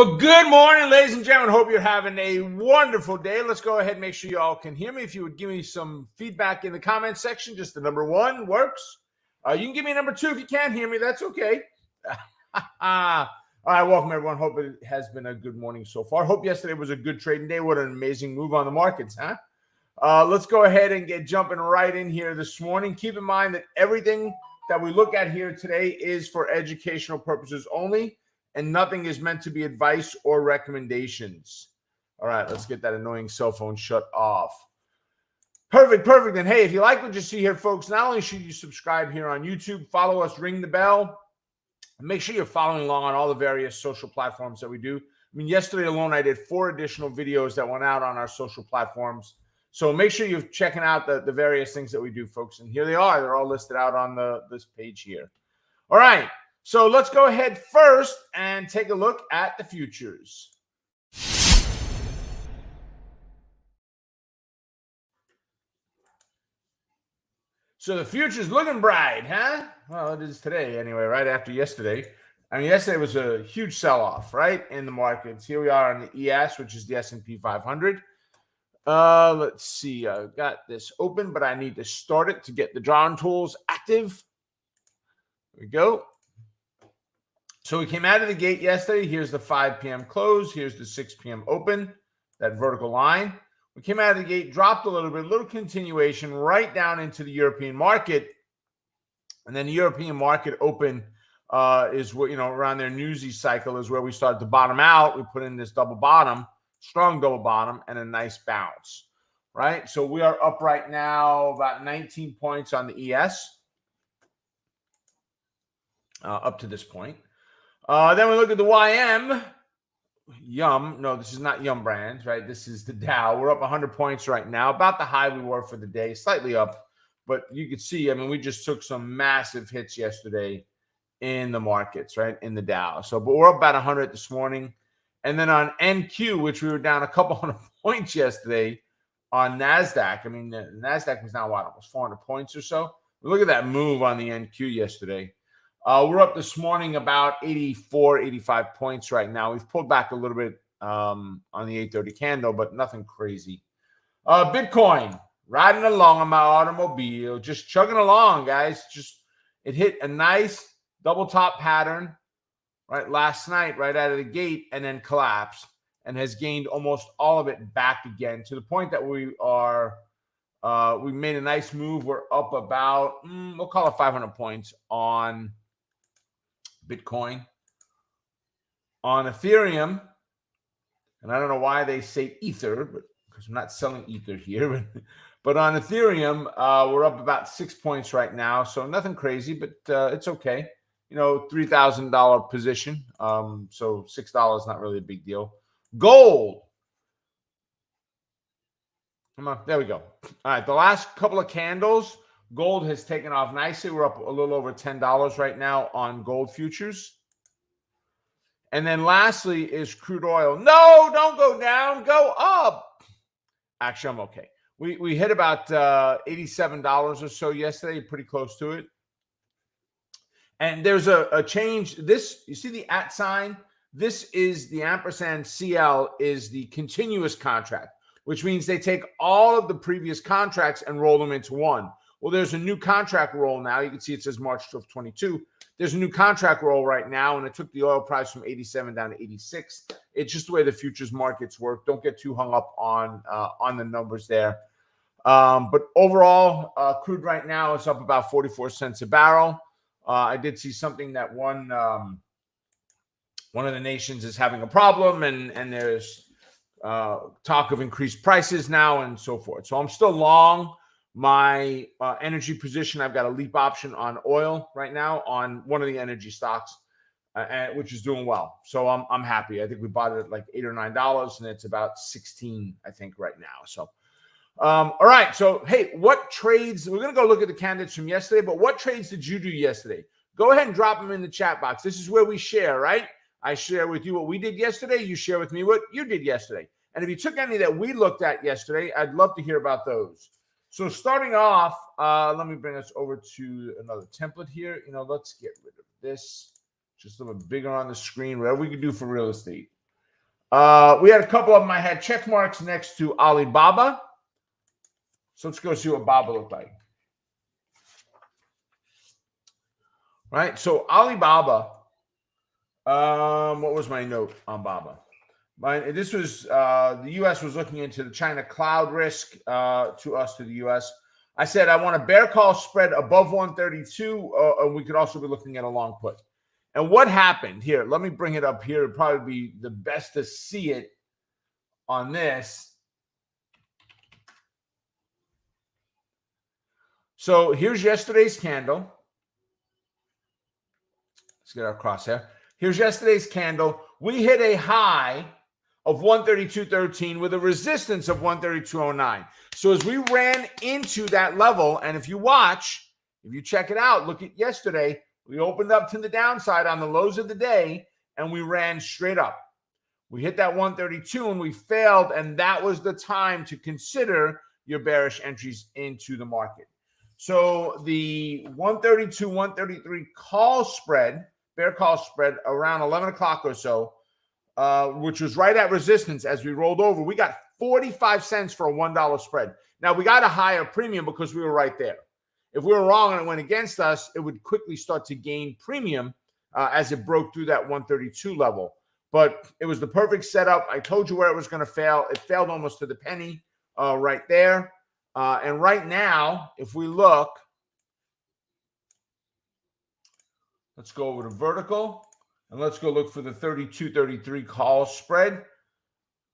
Well, good morning, ladies and gentlemen. Hope you're having a wonderful day. Let's go ahead and make sure you all can hear me. If you would give me some feedback in the comment section, just the number 1 works. You can give me a number 2 if you can't hear me. That's okay. All right, welcome, everyone. Hope it has been a good morning so far. Hope yesterday was a good trading day. What an amazing move on the markets, huh? Let's go ahead and get jumping right in here this morning. Keep in mind that everything that we look at here today is for educational purposes only, and nothing is meant to be advice or recommendations. All right, let's get that annoying cell phone shut off. Perfect. And hey, if you like what you see here, folks, not only should you subscribe here on YouTube, follow us, ring the bell, and make sure you're following along on all the various social platforms that we do. I mean, yesterday alone, I did 4 additional videos that went out on our social platforms. So make sure you're checking out the various things that we do, folks. And here they are. They're all listed out on this page here. All right. So let's go ahead first and take a look at the futures. So the future's looking bright, huh? Well, it is today anyway, right after yesterday. I mean, yesterday was a huge sell-off, right, in the markets. Here we are on the ES, which is the S&P 500. Let's see. I've got this open, but I need to start it to get the drawing tools active. There we go. So we came out of the gate yesterday. Here's the 5 p.m. close. Here's the 6 p.m. open, that vertical line. We came out of the gate, dropped a little continuation right down into the European market. And then the European market open is what, around their newsy cycle is where we started to bottom out. We put in this double bottom, strong double bottom, and a nice bounce, right? So we are up right now about 19 points on the ES up to this point. Then we look at the YM. Yum. No, this is not Yum Brands, right? This is the Dow. We're up 100 points right now, about the high we were for the day, slightly up. But you can see, I mean, we just took some massive hits yesterday in the markets, right, in the Dow. So, but we're up about 100 this morning. And then on NQ, which we were down a couple hundred points yesterday on NASDAQ. I mean, the NASDAQ was now, what, almost 400 points or so? Look at that move on the NQ yesterday. We're up this morning about 84, 85 points right now. We've pulled back a little bit on the 830 candle, but nothing crazy. Bitcoin, riding along on my automobile, just chugging along, guys. It hit a nice double top pattern right last night, right out of the gate, and then collapsed and has gained almost all of it back again to the point that we made a nice move. We're up about, we'll call it 500 points on Bitcoin. On Ethereum, and I don't know why they say Ether, but because I'm not selling Ether here, but on Ethereum, we're up about 6 points right now. So nothing crazy, but it's okay. $3,000 position. So $6 not really a big deal. Gold. Come on, there we go. All right, the last couple of candles, gold has taken off nicely. We're up a little over $10 right now on gold futures. And then lastly is crude oil. No, don't go down, go up. Actually, I'm okay. We hit about $87 or so yesterday, pretty close to it. And there's a change. This, you see the @ sign? This is the ampersand CL is the continuous contract, which means they take all of the previous contracts and roll them into one. Well, there's a new contract roll now. You can see it says March 12, 22. There's a new contract roll right now, and it took the oil price from 87 down to 86. It's just the way the futures markets work. Don't get too hung up on the numbers there. But overall, crude right now is up about 44 cents a barrel. I did see something that one of the nations is having a problem, and there's talk of increased prices now and so forth. So I'm still long my energy position. I've got a leap option on oil right now on one of the energy stocks, which is doing well. So I'm happy. I think we bought it at like $8 or $9, and it's about 16, I think, right now. So, all right. So, hey, what trades? We're going to go look at the candidates from yesterday, but what trades did you do yesterday? Go ahead and drop them in the chat box. This is where we share, right? I share with you what we did yesterday. You share with me what you did yesterday. And if you took any that we looked at yesterday, I'd love to hear about those. So starting off, let me bring us over to another template here. Let's get rid of this. Just a little bit bigger on the screen, whatever we can do for real estate. We had a couple of them. I had check marks next to Alibaba. So let's go see what Baba looked like. Right. So Alibaba. What was my note on Baba? This was the U.S. was looking into the China cloud risk to the U.S. I said I want a bear call spread above 132, and we could also be looking at a long put. And what happened here? Let me bring it up here. It'd probably be the best to see it on this. So here's yesterday's candle. Let's get our crosshair. Here's yesterday's candle. We hit a high of 132.13 with a resistance of 132.09. So as we ran into that level, and if you watch, if you check it out, look at yesterday, we opened up to the downside on the lows of the day, and we ran straight up. We hit that 132 and we failed, and that was the time to consider your bearish entries into the market. So the 132, 133 call spread, bear call spread around 11 o'clock or so, which was right at resistance as we rolled over. We got 45 cents for a $1 spread. Now, we got a higher premium because we were right there. If we were wrong and it went against us, it would quickly start to gain premium as it broke through that 132 level. But it was the perfect setup. I told you where it was going to fail. It failed almost to the penny right there. And right now, if we look, let's go over to vertical. And let's go look for the 32.33 call spread.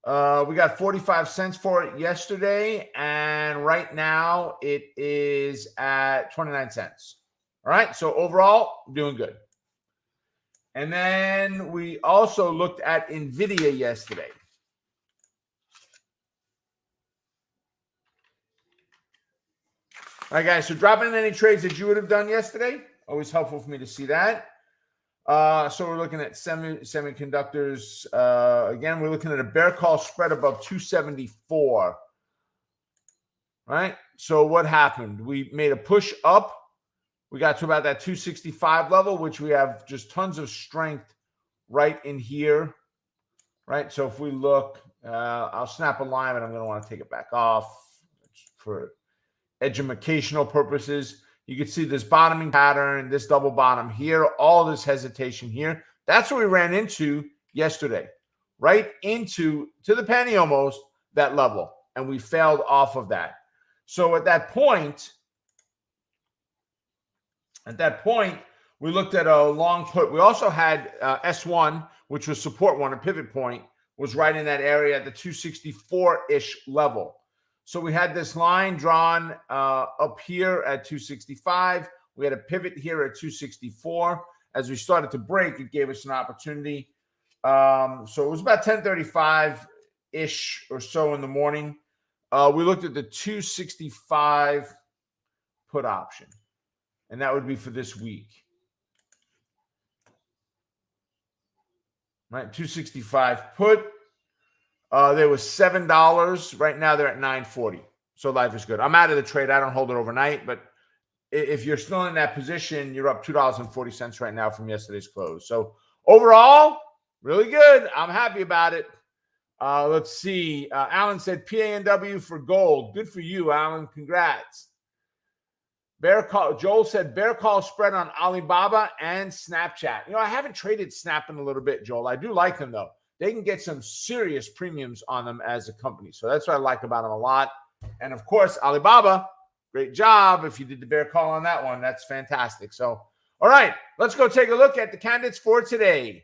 We got 45 cents for it yesterday, and right now it is at 29 cents. All right, so overall, doing good. And then we also looked at NVIDIA yesterday. All right, guys, so drop in any trades that you would have done yesterday. Always helpful for me to see that. So we're looking at semiconductors. Again, we're looking at a bear call spread above 274. Right? So what happened? We made a push up. We got to about that 265 level, which we have just tons of strength right in here. Right? So if we look, I'll snap a line, and I'm going to want to take it back off for educational purposes. You can see this bottoming pattern, this double bottom here, all this hesitation here. That's what we ran into yesterday, right into to the penny almost, that level, and we failed off of that. So at that point, we looked at a long put. We also had S1, which was support one, a pivot point, was right in that area at the 264-ish level. So we had this line drawn up here at 265. We had a pivot here at 264. As we started to break, it gave us an opportunity. So it was about 10:35-ish or so in the morning. We looked at the 265 put option, and that would be for this week. Right, 265 put. There was $7. Right now they're at $9.40. So life is good. I'm out of the trade. I don't hold it overnight, but if you're still in that position, you're up $2.40 right now from yesterday's close. So overall, really good. I'm happy about it. Let's see. Alan said PANW for gold. Good for you, Alan. Congrats. Bear call. Joel said bear call spread on Alibaba and Snapchat. You know, I haven't traded Snap in a little bit, Joel. I do like them though. They can get some serious premiums on them as a company. So that's what I like about them a lot. And of course, Alibaba, great job. If you did the bear call on that one, that's fantastic. So, all right, let's go take a look at the candidates for today.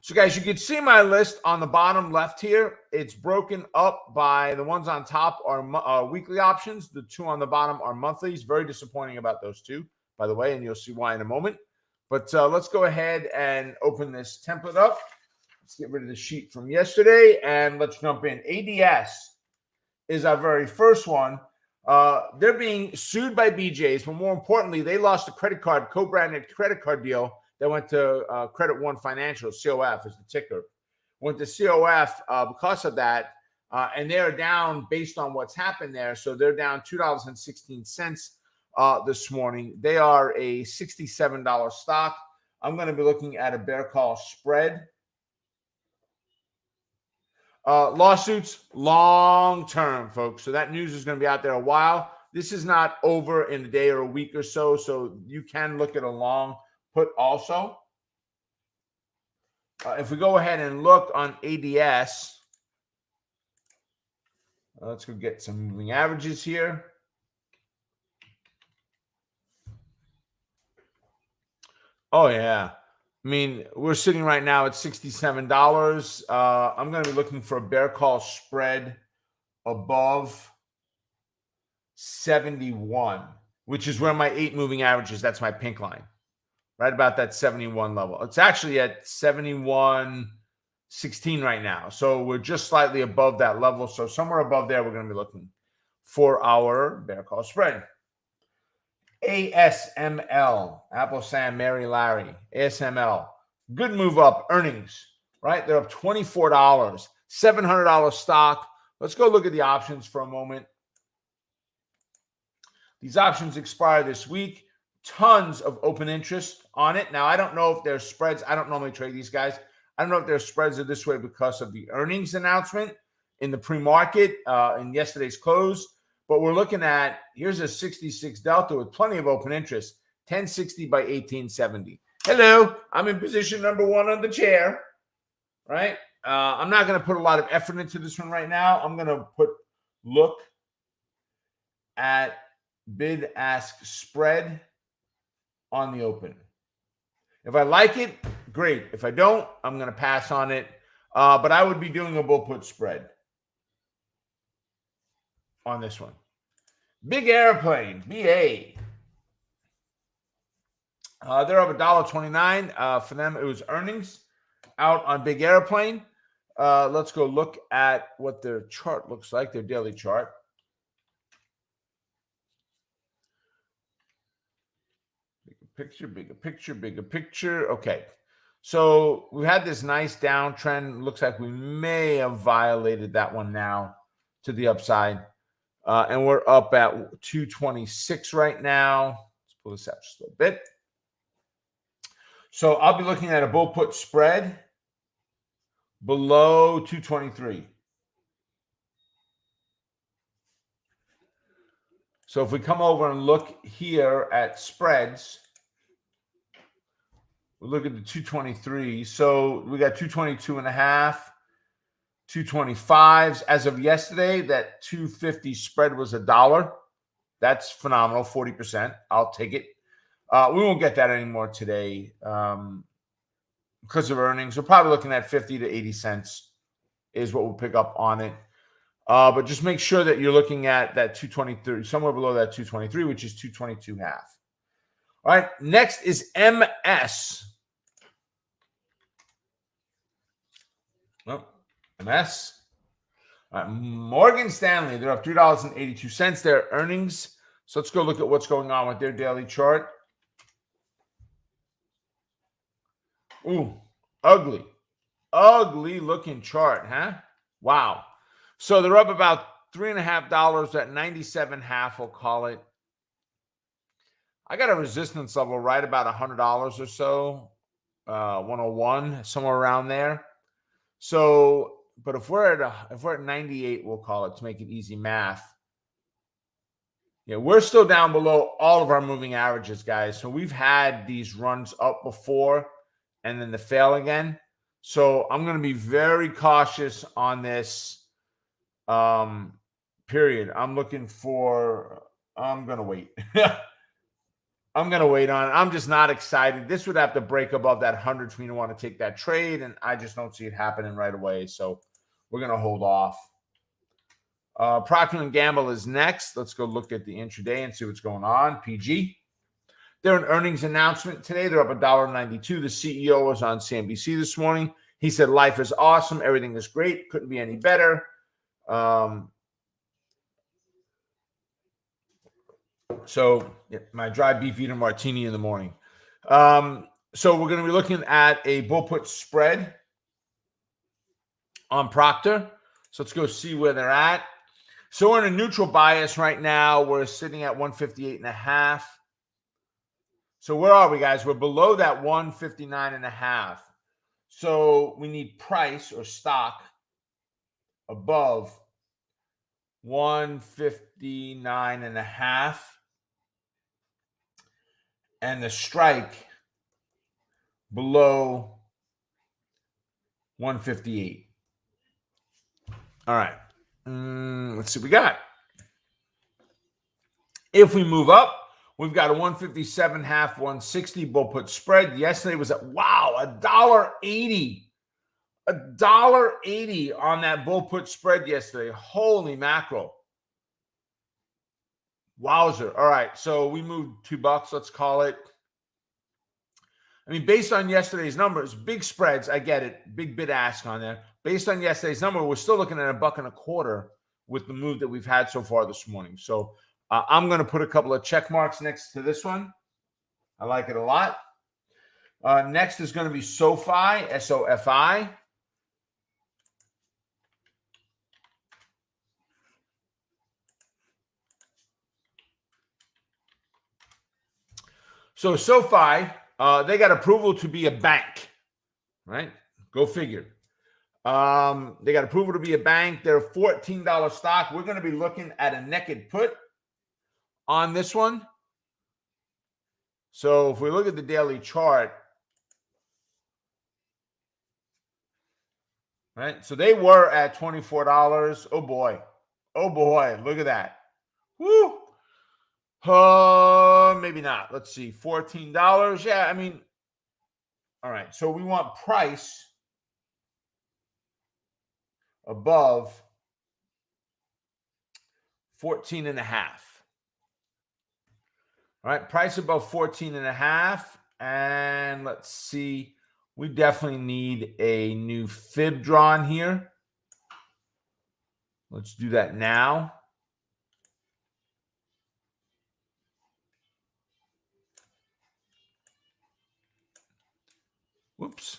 So guys, you can see my list on the bottom left here. It's broken up by the ones on top are weekly options. The two on the bottom are monthlies. Very disappointing about those two, by the way, and you'll see why in a moment. But let's go ahead and open this template up. Let's get rid of the sheet from yesterday, and let's jump in. ADS is our very first one. They're being sued by BJ's, but more importantly, they lost a credit card, co-branded credit card deal that went to Credit One Financial, COF is the ticker. Went to COF because of that, and they're down based on what's happened there. So they're down $2.16 this morning. They are a $67 stock. I'm going to be looking at a bear call spread. Lawsuits, long-term, folks. So that news is going to be out there a while. This is not over in a day or a week or so. So you can look at a long put also. If we go ahead and look on ADS, let's go get some moving averages here. Oh, yeah. I mean, we're sitting right now at $67. I'm going to be looking for a bear call spread above 71, which is where my 8 moving average is. That's my pink line, right about that 71 level. It's actually at 71.16 right now. So we're just slightly above that level. So somewhere above there, we're going to be looking for our bear call spread. ASML, Apple, Sam, Mary, Larry, ASML, good move up, earnings, right? They're up $24, $700 stock. Let's go look at the options for a moment. These options expire this week. Tons of open interest on it. Now, I don't know if there's spreads. I don't normally trade these guys. I don't know if their spreads are this way because of the earnings announcement in the pre-market in yesterday's close. But we're looking at, here's a 66 delta with plenty of open interest, 1060 by 1870. Hello, I'm in position number 1 on the chair, right? I'm not going to put a lot of effort into this one right now. I'm going to look at bid-ask spread on the open. If I like it, great. If I don't, I'm going to pass on it. But I would be doing a bull put spread on this one. Big Airplane, BA. They're up $1.29. For them, it was earnings out on Big Airplane. Let's go look at what their chart looks like, their daily chart. Bigger picture. Okay. So we had this nice downtrend. Looks like we may have violated that one now to the upside. And we're up at 226 right now. Let's pull this up just a little bit. So I'll be looking at a bull put spread below 223. So if we come over and look here at spreads, we look at the 223. So we got 222 and a half. 225s. As of yesterday, that 250 spread was $1. That's phenomenal, 40%. I'll take it. We won't get that anymore today because of earnings. We're probably looking at 50 to 80 cents is what we'll pick up on it. But just make sure that you're looking at that 223, somewhere below that 223, which is 222 half. All right, next is MS. Well, MS. Morgan Stanley, they're up $3.82. Their earnings. So let's go look at what's going on with their daily chart. Ooh, ugly looking chart, huh? Wow. So they're up about $3.50 at 97.5, we'll call it. I got a resistance level right about $100 or so, 101, somewhere around there. So, but if we're at 98, we'll call it to make it easy math. Yeah, we're still down below all of our moving averages, guys. So we've had these runs up before and then the fail again. So I'm going to be very cautious on this period. I'm going to wait. I'm going to wait on it. I'm just not excited. This would have to break above that 100 for me to want to take that trade, and I just don't see it happening right away. So we're going to hold off. Procter & Gamble is next. Let's go look at the intraday and see what's going on. PG. They're an earnings announcement today. They're up $1.92. The CEO was on CNBC this morning. He said, life is awesome. Everything is great. Couldn't be any better. So yeah, my dry beef eater martini in the morning. So we're going to be looking at a bull put spread on Procter. So let's go see where they're at. So we're in a neutral bias right now. We're sitting at 158.5. So where are we, guys? We're below that 159.5. So we need price or stock above 159.5 and the strike below 158. All right. Let's see what we got. If we move up, we've got a 157.5, 160 bull put spread. Yesterday was at, wow, $1.80. $1.80 on that bull put spread yesterday. Holy mackerel. Wowzer. All right. So we moved $2, let's call it. I mean, based on yesterday's numbers, big spreads, I get it. Big bid ask on there. Based on yesterday's number, we're still looking at $1.25 with the move that we've had so far this morning. So I'm going to put a couple of check marks next to this one. I like it a lot. Next is going to be Sofi, S-O-F-I. So Sofi, they got approval to be a bank, right? Go figure. They got approval to be a bank. They're a $14 stock. We're going to be looking at a naked put on this one. So if we look at the daily chart, right? So they were at $24. Oh boy. Oh boy. Look at that. Woo. Maybe not. Let's see. $14. Yeah, I mean, all right. So we want price above 14.5. All right, price above 14.5. And let's see. We definitely need a new fib drawn here. Let's do that now. Whoops.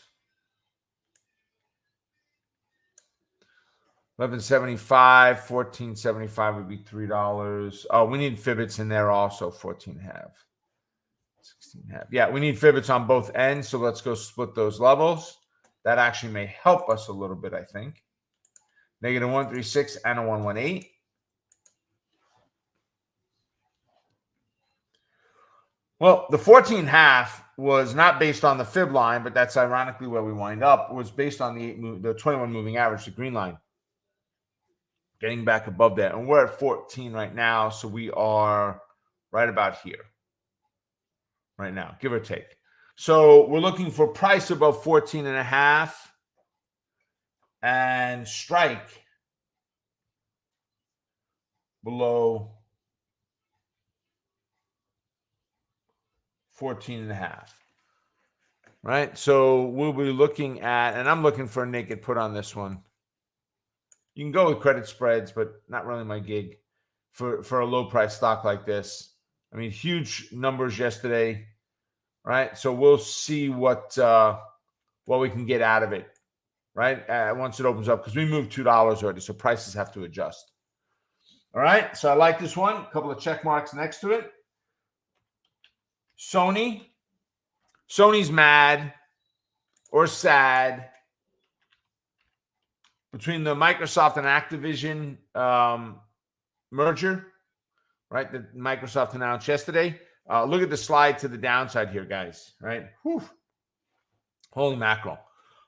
11.75, 14.75 would be $3. Oh, we need fibbits in there also, 14.5, 16.5. Yeah, we need fibbits on both ends, so let's go split those levels. That actually may help us a little bit, I think. Negative 136 and a 118. Well, the 14.5 was not based on the fib line, but that's ironically where we wind up. It was based on the 21 moving average, the green line. Getting back above that. And we're at 14 right now, so we are right about here. Right now, give or take. So we're looking for price above 14.5 and strike below 14.5. Right? So we'll be looking at, and I'm looking for a naked put on this one. You can go with credit spreads, but not really my gig for a low price stock like this. I mean, huge numbers yesterday, right? So we'll see what we can get out of it, right? Once it opens up, because we moved $2 already, so prices have to adjust. All right, so I like this one. A couple of check marks next to it. Sony's mad or sad between the Microsoft and Activision merger, right, that Microsoft announced yesterday. Look at the slide to the downside here, guys, right? Whew. Holy mackerel.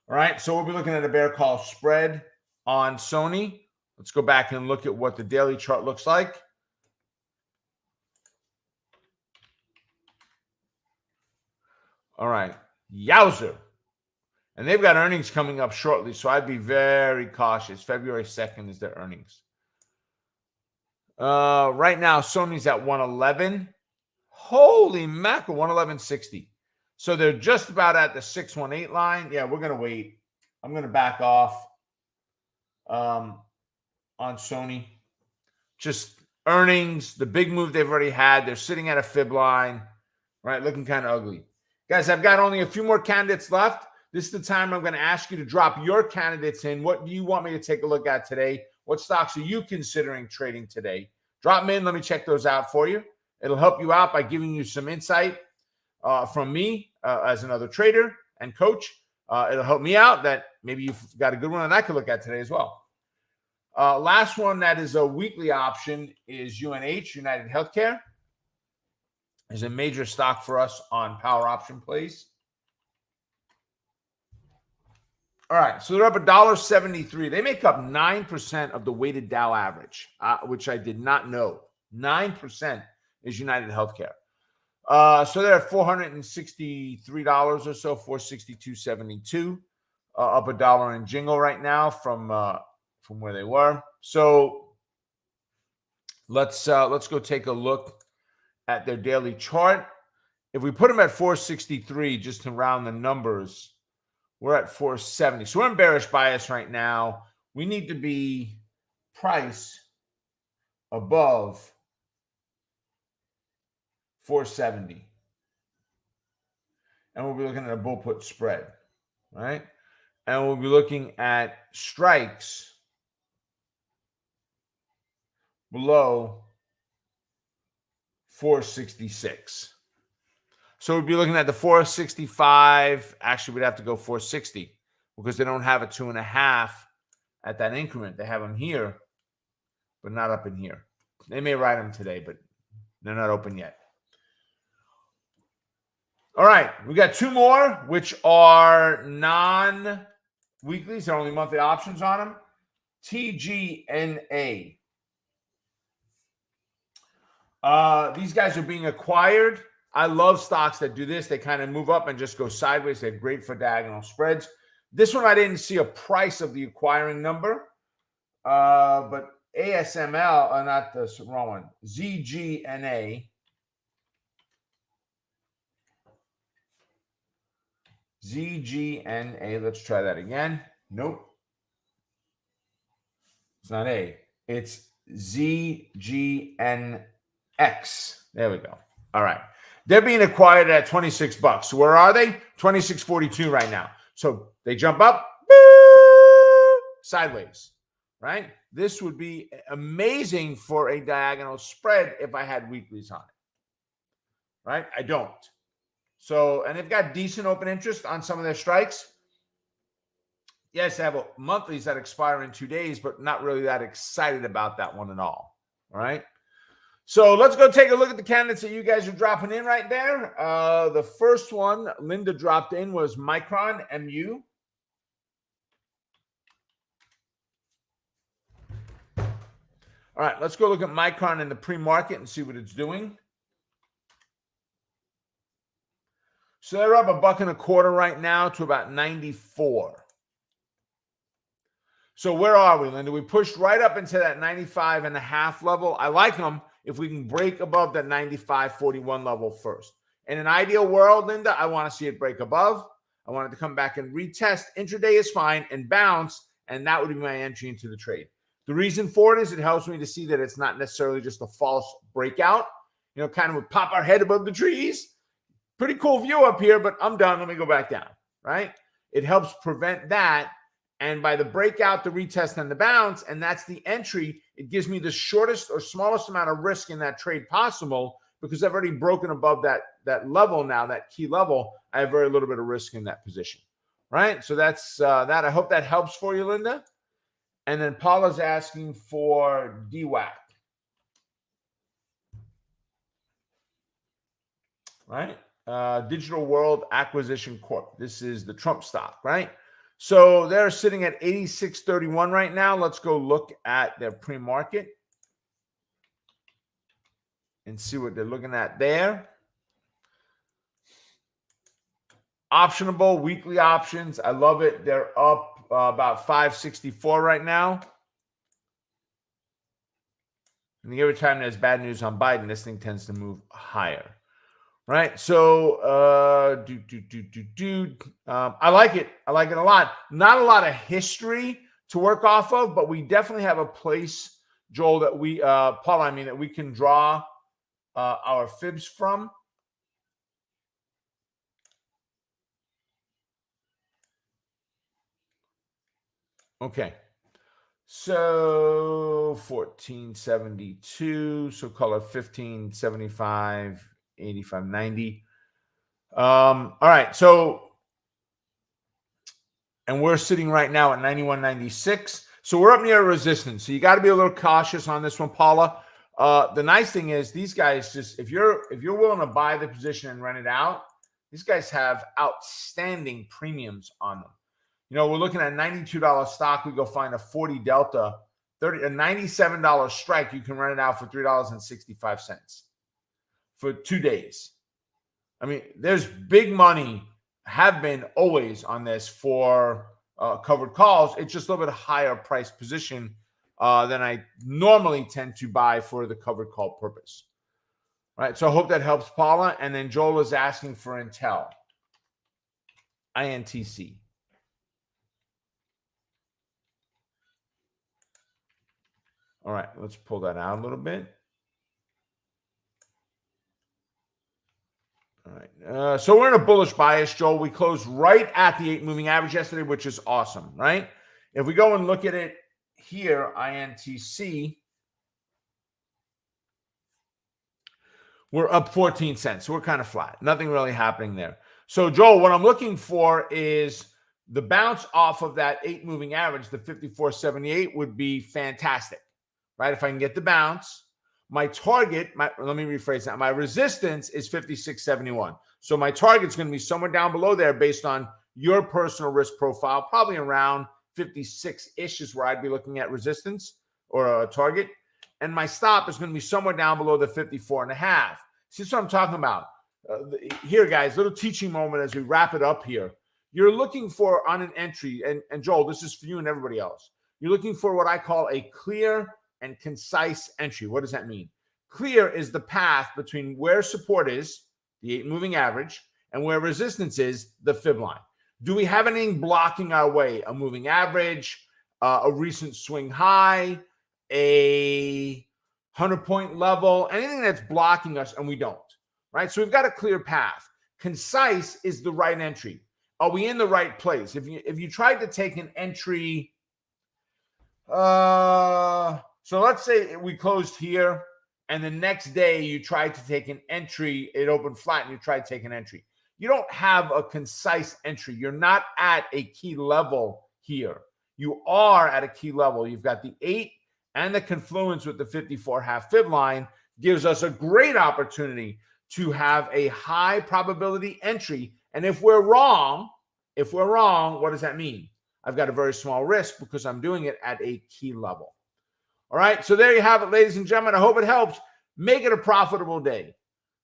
All right, so we'll be looking at a bear call spread on Sony. Let's go back and look at what the daily chart looks like. All right, yowzer. And they've got earnings coming up shortly, so I'd be very cautious. February 2nd is their earnings. Right now, Sony's at 111. Holy mackerel, 111.60. So they're just about at the 618 line. Yeah, we're going to wait. I'm going to back off on Sony. Just earnings, the big move they've already had. They're sitting at a fib line, right? Looking kind of ugly. Guys, I've got only a few more candidates left. This is the time I'm going to ask you to drop your candidates in. What do you want me to take a look at today? What stocks are you considering trading today? Drop them in. Let me check those out for you. It'll help you out by giving you some insight from me as another trader and coach. It'll help me out that maybe you've got a good one that I could look at today as well. Last one that is a weekly option is UNH, United Healthcare. Is a major stock for us on power option plays. All right, so they're up $1.73. They make up 9% of the weighted Dow average, which I did not know. 9% is United Healthcare. So they're at $463 or so, $462.72, up $1 in jingle right now from where they were. So let's go take a look at their daily chart. If we put them at 463, just to round the numbers, we're at 470. So we're in bearish bias right now. We need to be price above 470. And we'll be looking at a bull put spread, right? And we'll be looking at strikes below 466. So we'd be looking at the 465. Actually, we'd have to go 460 because they don't have a 2.5 at that increment. They have them here, but not up in here. They may ride them today, but they're not open yet. All right, we got two more, which are non-weeklies. They're only monthly options on them. TGNA. These guys are being acquired. I love stocks that do this. They kind of move up and just go sideways. They're great for diagonal spreads. This one, I didn't see a price of the acquiring number. But ASML, not the wrong one, ZGNA. ZGNA. Let's try that again. Nope. It's not A. It's ZGNX. There we go. All right. They're being acquired at $26. So where are they? $26.42 right now. So they jump up, sideways, right? This would be amazing for a diagonal spread if I had weeklies on it, right? I don't. So, and they've got decent open interest on some of their strikes. Yes, they have monthlies that expire in 2 days, but not really that excited about that one at all. All right. So let's go take a look at the candidates that you guys are dropping in right there. The first one Linda dropped in was Micron, MU. All right, let's go look at Micron in the pre-market and see what it's doing. So they're up $1.25 right now to about 94. So where are we, Linda? We pushed right up into that 95.5 level. I like them if we can break above that 95.41 level first. In an ideal world, Linda, I want to see it break above. I want it to come back and retest. Intraday is fine and bounce, and that would be my entry into the trade. The reason for it is it helps me to see that it's not necessarily just a false breakout. You know, kind of would pop our head above the trees. Pretty cool view up here, but I'm done. Let me go back down, right? It helps prevent that. And by the breakout, the retest, and the bounce, and that's the entry, it gives me the shortest or smallest amount of risk in that trade possible because I've already broken above that level now, that key level. I have very little bit of risk in that position, right? So that's that. I hope that helps for you, Linda. And then Paula's asking for DWAC, right? Digital World Acquisition Corp. This is the Trump stock, right? So they're sitting at 86.31 right now. Let's go look at their pre-market and see what they're looking at there. Optionable weekly options. I love it. They're up about 564 right now. And every time there's bad news on Biden, this thing tends to move higher. Right. So I like it. I like it a lot. Not a lot of history to work off of, but we definitely have a place, Joel, that we Paul, I mean, that we can draw our fibs from. Okay. So 1472, so call it 1575, 8590. All right. So, and we're sitting right now at 91.96. So we're up near a resistance. So you got to be a little cautious on this one, Paula. The nice thing is these guys just, if you're willing to buy the position and rent it out, these guys have outstanding premiums on them. You know, we're looking at $92 stock. We go find a 40 delta, a $97 strike. You can rent it out for $3.65 for 2 days. I mean, there's big money, have been always on this for covered calls. It's just a little bit higher price position than I normally tend to buy for the covered call purpose. All right, so I hope that helps, Paula. And then Joel is asking for Intel, INTC. All right, let's pull that out a little bit. All right, so we're in a bullish bias, Joel. We closed right at the 8 moving average yesterday, which is awesome, right? If we go and look at it here, INTC, we're up 14 cents. So we're kind of flat. Nothing really happening there. So, Joel, what I'm looking for is the bounce off of that 8 moving average, the 54.78 would be fantastic, right? If I can get the bounce. My target, let me rephrase that. My resistance is 56.71. So my target's going to be somewhere down below there based on your personal risk profile, probably around 56-ish is where I'd be looking at resistance or a target. And my stop is going to be somewhere down below the 54.5. See what I'm talking about? Here, guys, little teaching moment as we wrap it up here. You're looking for on an entry, and Joel, this is for you and everybody else. You're looking for what I call a clear and concise entry. What does that mean? Clear is the path between where support is, the 8 moving average, and where resistance is, the fib line. Do we have anything blocking our way? A moving average, a recent swing high, a 100-point level, anything that's blocking us, and we don't, right? So we've got a clear path. Concise is the right entry. Are we in the right place? If you tried to take an entry, so let's say we closed here and the next day you tried to take an entry, it opened flat and you tried to take an entry. You don't have a concise entry. You're not at a key level here. You are at a key level. You've got the 8 and the confluence with the 54.5 fib line gives us a great opportunity to have a high probability entry. And if we're wrong, what does that mean? I've got a very small risk because I'm doing it at a key level. All right, so there you have it, ladies and gentlemen. I hope it helps. Make it a profitable day.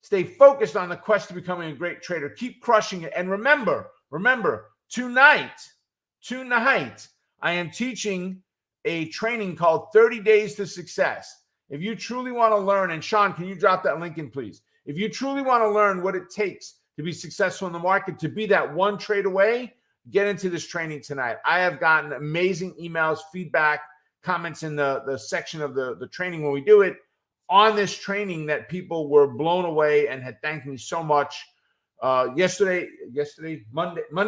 Stay focused on the quest to becoming a great trader. Keep crushing it. And remember, tonight, I am teaching a training called 30 Days to Success. If you truly want to learn, and Sean, can you drop that link in, please? If you truly want to learn what it takes to be successful in the market, to be that one trade away, get into this training tonight. I have gotten amazing emails, feedback, comments in the section of the training when we do it on this training that people were blown away and had thanked me so much. Monday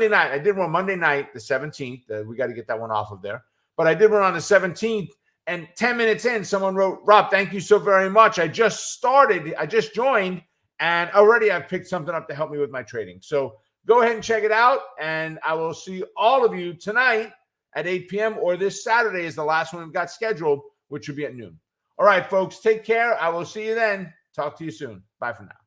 night. I did one Monday night, the 17th. We got to get that one off of there. But I did one on the 17th, and 10 minutes in, someone wrote, Rob, thank you so very much. I just joined, and already I've picked something up to help me with my trading. So go ahead and check it out, and I will see all of you tonight at 8 p.m. or this Saturday is the last one we've got scheduled, which will be at noon. All right, folks, take care. I will see you then. Talk to you soon. Bye for now.